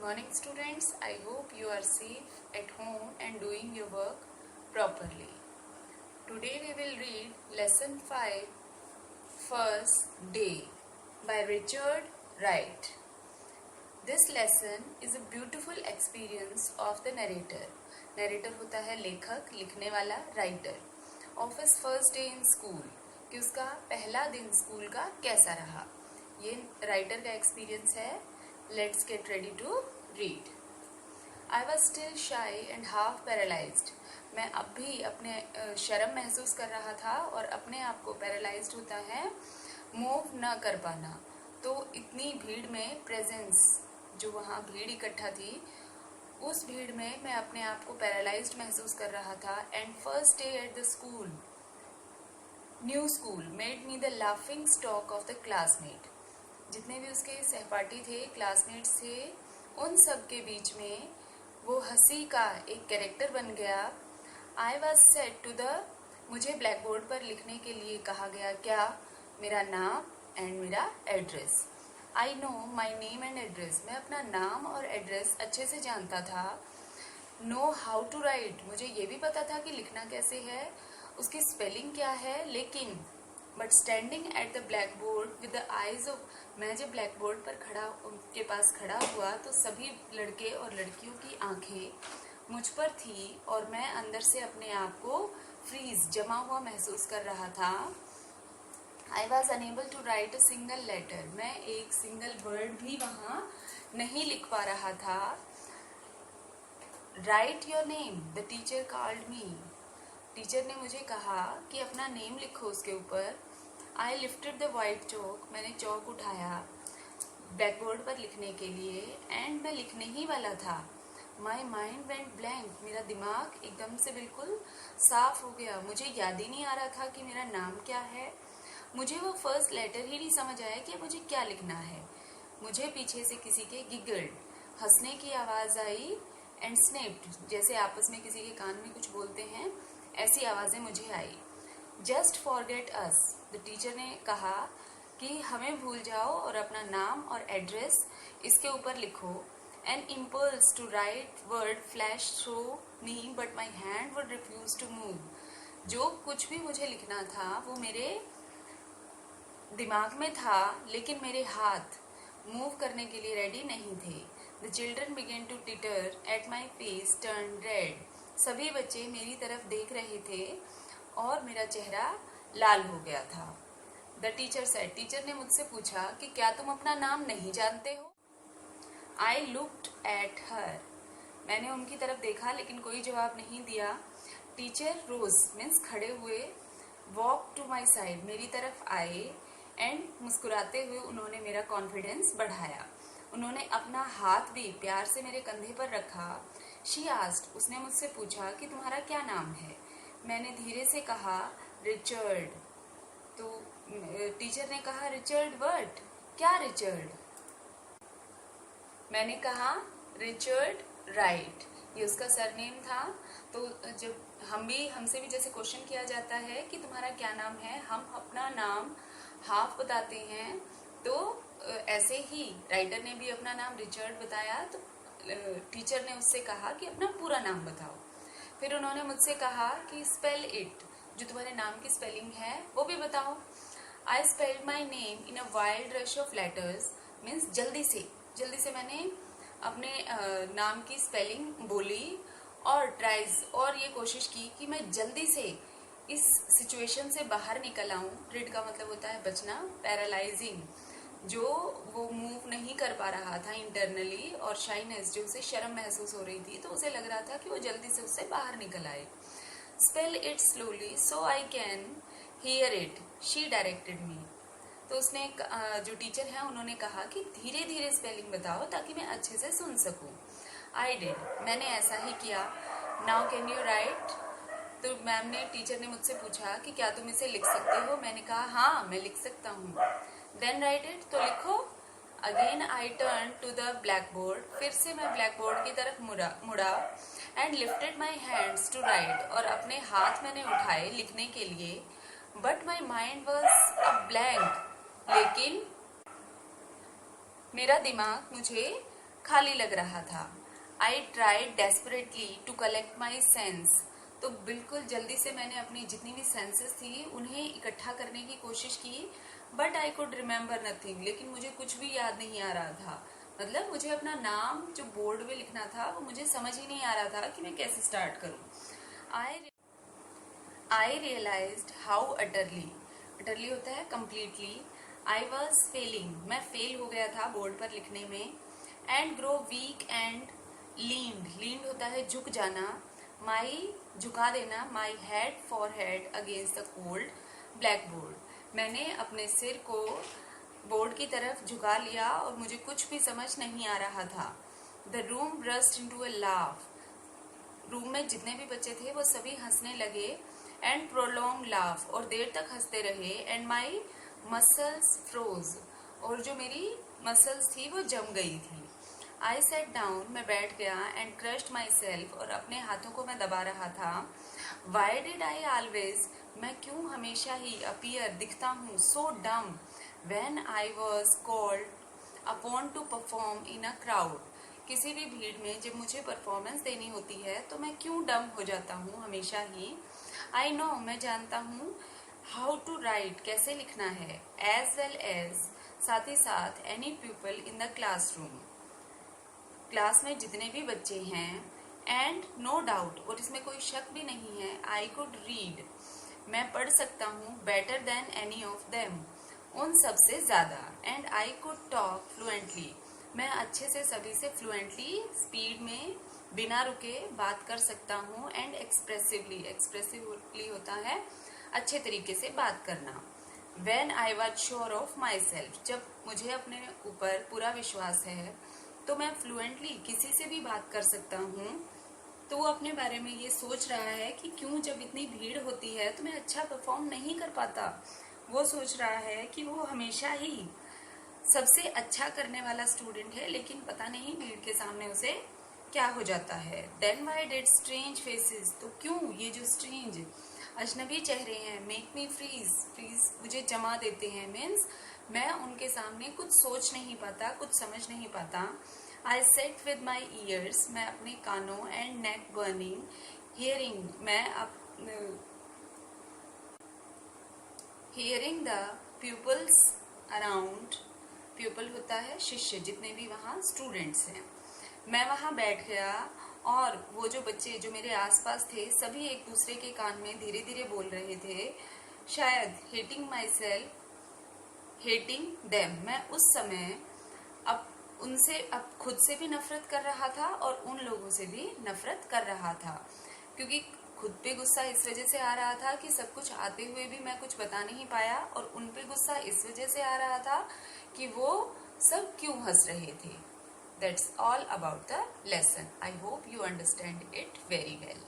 morning, students. I hope you are safe at home and doing your work properly. Today we will read Lesson 5, First Day by Richard Wright. This lesson is a beautiful experience of the narrator. Narrator होता है लेखक, लिखने वाला, writer. Of his first day in school, कि उसका पहला दिन school का कैसा रहा. ये राइटर का एक्सपीरियंस है. Let's get ready to read. I was still shy and half paralyzed. मैं अब भी अपने शर्म महसूस कर रहा था और अपने आप को पैरालाइज्ड होता है मूव न कर पाना. तो इतनी भीड़ में प्रेजेंस, जो वहाँ भीड़ इकट्ठा थी, उस भीड़ में मैं अपने आप को पैरालाइज्ड महसूस कर रहा था. And first day at the school, new school, made me the laughing stock of the classmate. जितने भी उसके सहपाठी थे, क्लासमेट्स थे, उन सब के बीच में वो हंसी का एक कैरेक्टर बन गया. I was set to the, मुझे ब्लैक बोर्ड पर लिखने के लिए कहा गया. क्या? मेरा नाम एंड मेरा address. I know my name and address. मैं अपना नाम और एड्रेस अच्छे से जानता था. नो हाउ टू राइट, मुझे ये भी पता था कि लिखना कैसे है, उसकी स्पेलिंग क्या है. लेकिन but standing at the black board with the eyes of, मैं जब ब्लैक बोर्ड पर के पास खड़ा हुआ तो सभी लड़के और लड़कियों की आंखें मुझ पर थी और मैं अंदर से अपने आप को फ्रीज, जमा हुआ महसूस कर रहा था. I was unable to write a single letter. मैं एक सिंगल वर्ड भी वहाँ नहीं लिख पा रहा था. Right your name, the teacher called me. Teacher ने मुझे कहा कि अपना नेम लिखो उसके ऊपर. आई लिफ्टेड द वाइट चौक, मैंने चौक उठाया ब्लैक बोर्ड पर लिखने के लिए. एंड मैं लिखने ही वाला था. माई माइंड वेंट ब्लैंक, मेरा दिमाग एकदम से बिल्कुल साफ हो गया. मुझे याद ही नहीं आ रहा था कि मेरा नाम क्या है. मुझे वो फर्स्ट लेटर ही नहीं समझ आया कि मुझे क्या लिखना है. मुझे पीछे से किसी के गिगल्ड, हंसने की आवाज़ आई. एंड स्नेप्ड, जैसे आपस में किसी के कान में कुछ बोलते हैं, ऐसी आवाज़ें मुझे आई. Just forget us, the teacher ने कहा कि हमें भूल जाओ और अपना नाम और एड्रेस इसके ऊपर लिखो. An impulse to write word flash through me but my hand would refuse to move. जो कुछ भी मुझे लिखना था वो मेरे दिमाग में था, लेकिन मेरे हाथ मूव करने के लिए रेडी नहीं थे. The children began to titter at my face turn red. सभी बच्चे मेरी तरफ देख रहे थे और मेरा चेहरा लाल हो गया था. द टीचर सेड, टीचर ने मुझसे पूछा कि क्या तुम अपना नाम नहीं जानते हो. आई लुक्ड एट हर, मैंने उनकी तरफ देखा लेकिन कोई जवाब नहीं दिया. टीचर रोज, मीन्स खड़े हुए, वॉक टू माई साइड, मेरी तरफ आए. एंड मुस्कुराते हुए उन्होंने मेरा कॉन्फिडेंस बढ़ाया. उन्होंने अपना हाथ भी प्यार से मेरे कंधे पर रखा. शी आस्क्ड, उसने मुझसे पूछा कि तुम्हारा क्या नाम है. मैंने धीरे से कहा रिचर्ड. तो टीचर ने कहा रिचर्ड व्हाट, क्या रिचर्ड. मैंने कहा रिचर्ड राइट, ये उसका सरनेम था. तो जब हमसे भी जैसे क्वेश्चन किया जाता है कि तुम्हारा क्या नाम है, हम अपना नाम हाफ बताते हैं. तो ऐसे ही राइटर ने भी अपना नाम रिचर्ड बताया. तो टीचर ने उससे कहा कि अपना पूरा नाम बताओ. फिर उन्होंने मुझसे कहा कि स्पेल इट, जो तुम्हारे नाम की स्पेलिंग है वो भी बताओ. I spelled my name in a wild rush of letters, means जल्दी से मैंने अपने नाम की स्पेलिंग बोली और ट्राइज, और ये कोशिश की कि मैं जल्दी से इस सिचुएशन से बाहर निकल आऊं. रिड का मतलब होता है बचना. पैरालाइजिंग, जो वो मूव नहीं कर पा रहा था इंटरनली, और शाइनेस, जो उसे शर्म महसूस हो रही थी, तो उसे लग रहा था कि वो जल्दी से उससे बाहर निकल आए. Spell it slowly so I can hear it, she directed me. तो उसने, जो टीचर है, उन्होंने कहा कि धीरे धीरे स्पेलिंग बताओ ताकि मैं अच्छे से सुन सकूं. आई डिड, मैंने ऐसा ही किया. Now can you right. तो टीचर ने मुझसे पूछा कि क्या तुम इसे लिख सकते हो. मैंने कहा हाँ, मैं लिख सकता हूँ. देन राइट इट, तो लिखो. Again I turn to the blackboard, फिर से मैं ब्लैक बोर्ड की तरफ मुड़ा. And lifted my hands to write, और अपने हाथ मैंने उठाए लिखने के लिए. But my mind was a blank, लेकिन मेरा दिमाग मुझे खाली लग रहा था। I tried desperately to collect my sense. तो बिल्कुल जल्दी से मैंने अपनी जितनी भी सेंसेस थी उन्हें इकट्ठा करने की कोशिश की, but I could remember nothing. लेकिन मुझे कुछ भी याद नहीं आ रहा था। मतलब मुझे अपना नाम जो बोर्ड में लिखना था वो मुझे समझ ही नहीं आ रहा था कि मैं कैसे स्टार्ट करूं। आई रियलाइज्ड हाउ अटरली होता है कंप्लीटली। आई वॉज फेलिंग, मैं फेल हो गया था बोर्ड पर लिखने में। And grow weak and leaned होता है झुक जाना। माई झुका देना, my head for head against the cold blackboard. मैंने अपने सिर को बोर्ड की तरफ झुका लिया और मुझे कुछ भी समझ नहीं आ रहा था। The room burst into a laugh. Room में जितने भी बच्चे थे वो सभी हंसने लगे। एंड प्रोलॉन्ग लाफ, और देर तक हंसते रहे। एंड माई मसल्स फ्रोज, और जो मेरी मसल्स थी वो जम गई थी। आई सेट डाउन, मैं बैठ गया। एंड क्रश्ड माई सेल्फ, और अपने हाथों को मैं दबा रहा था। वाई डिड आई ऑलवेज, मैं क्यों हमेशा ही अपीयर दिखता हूँ सो डम when I was called upon two perform in a crowd. किसी भी भीड़ में जब मुझे परफॉर्मेंस देनी होती है तो मैं क्यों डम हो जाता हूँ हमेशा ही। आई नो, मैं जानता हूँ। हाउ टू राइट, कैसे लिखना है। एज वेल एज, साथ ही साथ any people in the classroom, class में जितने भी बच्चे हैं। एंड नो डाउट, और इसमें कोई शक भी नहीं है। आई कुड रीड, मैं पढ़ सकता हूँ। Better than any of them, उन सब से ज्यादा। And I could talk fluently, मैं अच्छे से सभी से फ्लुएंटली स्पीड में बिना रुके बात कर सकता हूँ। एंड एक्सप्रेसिवली होता है अच्छे तरीके से बात करना। When I was sure of myself, जब मुझे अपने ऊपर पूरा विश्वास है तो मैं फ्लुएंटली किसी से भी बात कर सकता हूँ। तो वो अपने बारे में ये सोच रहा है कि क्यों जब इतनी भीड़ होती है तो मैं अच्छा परफॉर्म नहीं कर पाता। वो सोच रहा है कि वो हमेशा ही सबसे अच्छा करने वाला स्टूडेंट है, लेकिन पता नहीं भीड़ के सामने उसे क्या हो जाता है। Then why did strange faces, तो क्यों ये जो स्ट्रेंज अजनबी चेहरे हैं, मेक मी फ्रीज मुझे जमा देते हैं। मीन्स मैं उनके सामने कुछ सोच नहीं पाता, कुछ समझ नहीं पाता। I sat with my ears, मैं अपने कानों। एंड नेक बर्निंग, हियरिंग, मैं hearing the pupils around. Pupil होता है शिष्य, जितने भी वहाँ स्टूडेंट्स हैं। मैं वहाँ बैठ गया और वो जो बच्चे जो मेरे आसपास थे सभी एक दूसरे के कान में धीरे धीरे बोल रहे थे। शायद hating my self, hating them, मैं उस समय अब खुद से भी नफरत कर रहा था और उन लोगों से भी नफरत कर रहा था। क्योंकि खुद पे गुस्सा इस वजह से आ रहा था कि सब कुछ आते हुए भी मैं कुछ बता नहीं पाया, और उन पे गुस्सा इस वजह से आ रहा था कि वो सब क्यों हंस रहे थे। That's all about the lesson. I hope you understand it very well.